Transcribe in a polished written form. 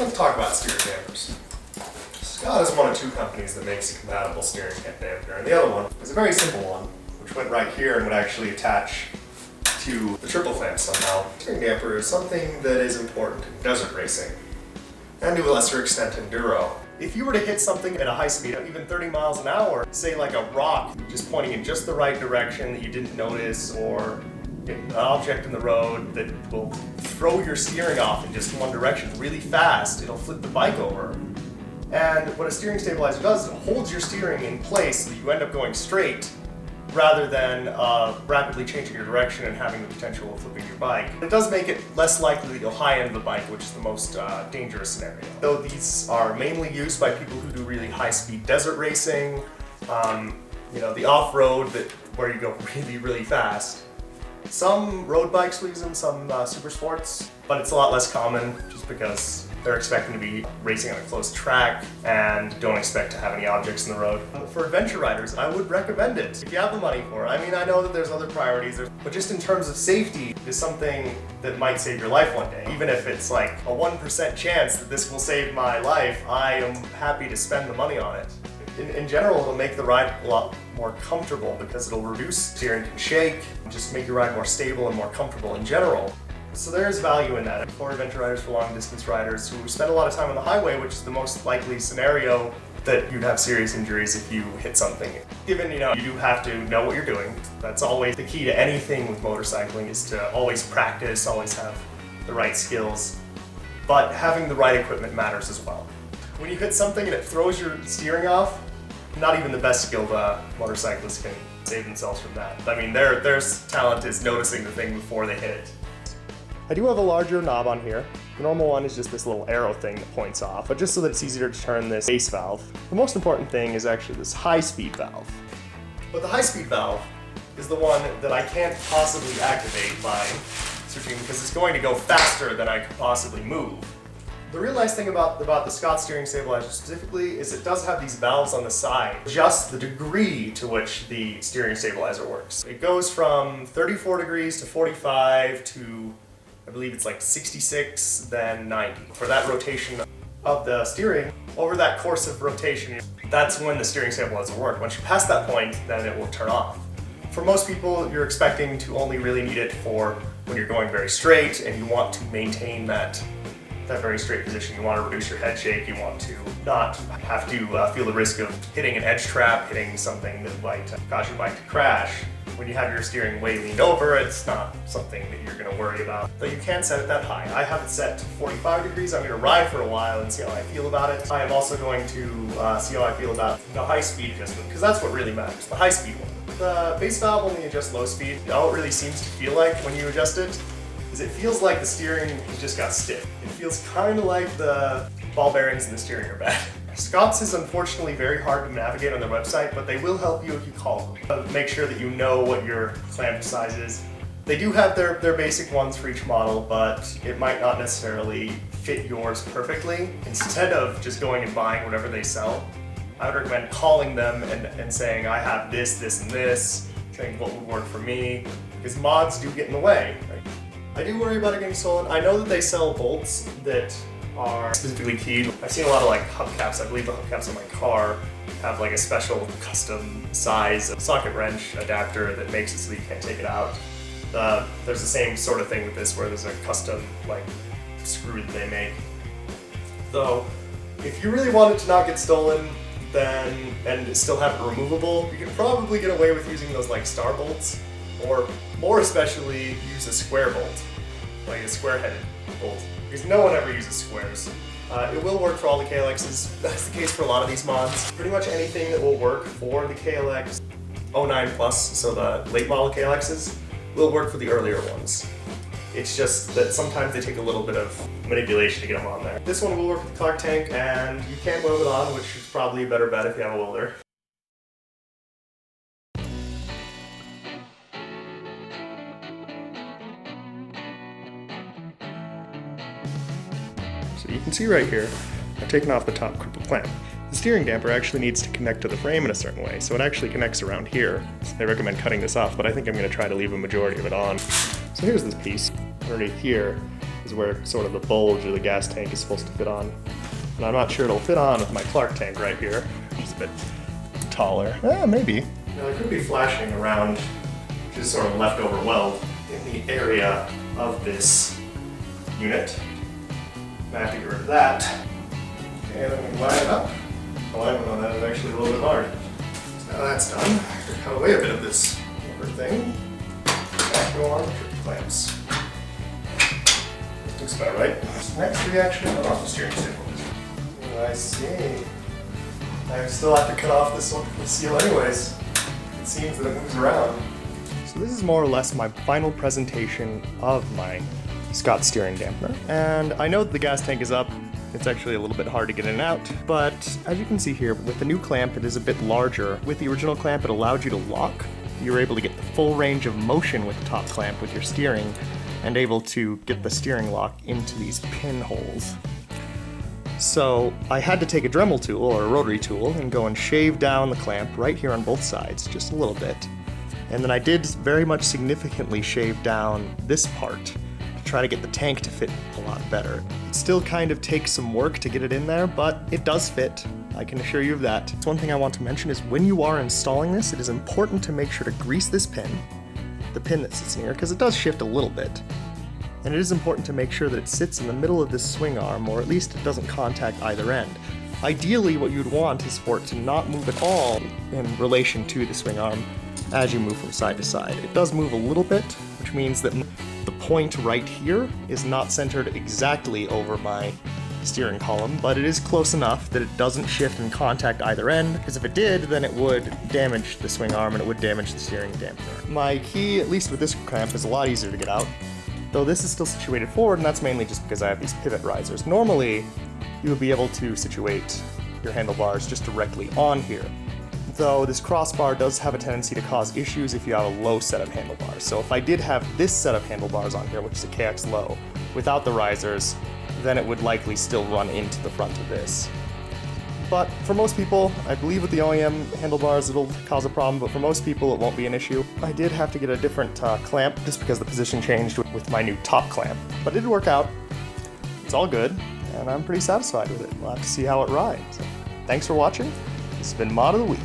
Let's talk about steering dampers. Scott is one of two companies that makes a compatible steering damper, and the other one is a very simple one, which went right here and would actually attach to the triple clamp somehow. Steering damper is something that is important in desert racing, and to a lesser extent enduro. If you were to hit something at a high speed, even 30 miles an hour, say like a rock just pointing in just the right direction that you didn't notice, or an object in the road that will throw your steering off in just one direction really fast, it'll flip the bike over. And what a steering stabilizer does is it holds your steering in place so that you end up going straight rather than rapidly changing your direction and having the potential of flipping your bike. It does make it less likely that you'll high end the bike, which is the most dangerous scenario. Though these are mainly used by people who do really high-speed desert racing, the off-road where you go really, really fast. Some road bikes will use them, some super sports, but it's a lot less common just because they're expecting to be racing on a closed track and don't expect to have any objects in the road. For adventure riders, I would recommend it if you have the money for it. I mean, I know that there's other priorities, but just in terms of safety, it is something that might save your life one day. Even if it's like a 1% chance that this will save my life, I am happy to spend the money on it. In general, it'll make the ride a lot more comfortable because it'll reduce steering can shake, just make your ride more stable and more comfortable in general. So there is value in that. For adventure riders, for long distance riders who spend a lot of time on the highway, which is the most likely scenario that you'd have serious injuries if you hit something. Given, you do have to know what you're doing. That's always the key to anything with motorcycling, is to always practice, always have the right skills. But having the right equipment matters as well. When you hit something and it throws your steering off, not even the best skilled motorcyclists can save themselves from that. I mean, their talent is noticing the thing before they hit it. I do have a larger knob on here. The normal one is just this little arrow thing that points off, but just so that it's easier to turn this base valve. The most important thing is actually this high-speed valve. But the high-speed valve is the one that I can't possibly activate by switching, because it's going to go faster than I could possibly move. The real nice thing about the Scott steering stabilizer specifically is it does have these valves on the side, just the degree to which the steering stabilizer works. It goes from 34 degrees to 45 to, I believe it's like 66, then 90. For that rotation of the steering, over that course of rotation, that's when the steering stabilizer will work. Once you pass that point, then it will turn off. For most people, you're expecting to only really need it for when you're going very straight and you want to maintain that very straight position. You want to reduce your head shake, you want to not have to feel the risk of hitting an edge trap, hitting something that might cause your bike to crash. When you have your steering way leaned over, it's not something that you're going to worry about. But you can set it that high. I have it set to 45 degrees. I'm going to ride for a while and see how I feel about it. I am also going to see how I feel about the high speed adjustment, because that's what really matters, the high speed one. The base valve only adjusts low speed. All it really seems to feel like when you adjust it is it feels like the steering just got stiff. It feels kind of like the ball bearings in the steering are bad. Scott's is unfortunately very hard to navigate on their website, but they will help you if you call them. Make sure that you know what your clamp size is. They do have their basic ones for each model, but it might not necessarily fit yours perfectly. Instead of just going and buying whatever they sell, I would recommend calling them and saying, I have this, this, and this, saying what would work for me, because mods do get in the way. Right? I do worry about it getting stolen. I know that they sell bolts that are specifically keyed. I've seen a lot of like hubcaps. I believe the hubcaps on my car have like a special custom size socket wrench adapter that makes it so that you can't take it out. There's the same sort of thing with this, where there's a custom like screw that they make. Though, if you really want it to not get stolen, and still have it removable, you can probably get away with using those like star bolts, or more especially use a square bolt, like a square-headed bolt, because no one ever uses squares. It will work for all the KLXs. That's the case for a lot of these mods. Pretty much anything that will work for the KLX 09 Plus, so the late model KLXs, will work for the earlier ones. It's just that sometimes they take a little bit of manipulation to get them on there. This one will work with the Clark tank, and you can weld it on, which is probably a better bet if you have a welder. So you can see right here, I've taken off the top cripple clamp. The steering damper actually needs to connect to the frame in a certain way, so it actually connects around here. So they recommend cutting this off, but I think I'm going to try to leave a majority of it on. So here's this piece underneath here. is where sort of the bulge of the gas tank is supposed to fit on. And I'm not sure it'll fit on with my Clark tank right here. It's a bit taller. Maybe. Now there could be flashing around just sort of leftover weld in the area of this unit. I have to get rid of that. And then we line it up. The alignment on that is actually a little bit hard. So now that's done, I have to cut away a bit of this rubber thing. Back go on the triple clamps. Looks about right. Next we actually cut off the steering stable. I see. I still have to cut off this electrical seal anyways. It seems that it moves around. So this is more or less my final presentation of my Scott steering dampener. And I know that the gas tank is up. It's actually a little bit hard to get in and out, but as you can see here, with the new clamp, it is a bit larger. With the original clamp, it allowed you to lock. You were able to get the full range of motion with the top clamp with your steering, and able to get the steering lock into these pinholes. So I had to take a Dremel tool, or a rotary tool, and go and shave down the clamp right here on both sides, just a little bit. And then I did very much significantly shave down this part to try to get the tank to fit a lot better. It still kind of takes some work to get it in there, but it does fit. I can assure you of that. So one thing I want to mention is when you are installing this, it is important to make sure to grease this pin, the pin that sits in here, because it does shift a little bit. And it is important to make sure that it sits in the middle of this swing arm, or at least it doesn't contact either end. Ideally, what you'd want is for it to not move at all in relation to the swing arm as you move from side to side. It does move a little bit, which means that the point right here is not centered exactly over my steering column, but it is close enough that it doesn't shift and contact either end, because if it did, then it would damage the swing arm and it would damage the steering dampener. My key, at least with this clamp, is a lot easier to get out, though this is still situated forward, and that's mainly just because I have these pivot risers. Normally, you would be able to situate your handlebars just directly on here, though this crossbar does have a tendency to cause issues if you have a low set of handlebars. So if I did have this set of handlebars on here, which is a KX low, without the risers, then it would likely still run into the front of this. But for most people, I believe with the OEM handlebars it'll cause a problem, but for most people it won't be an issue. I did have to get a different clamp just because the position changed with my new top clamp, but it did work out. It's all good, and I'm pretty satisfied with it. We'll have to see how it rides. So, thanks for watching. This has been Mod of the Week.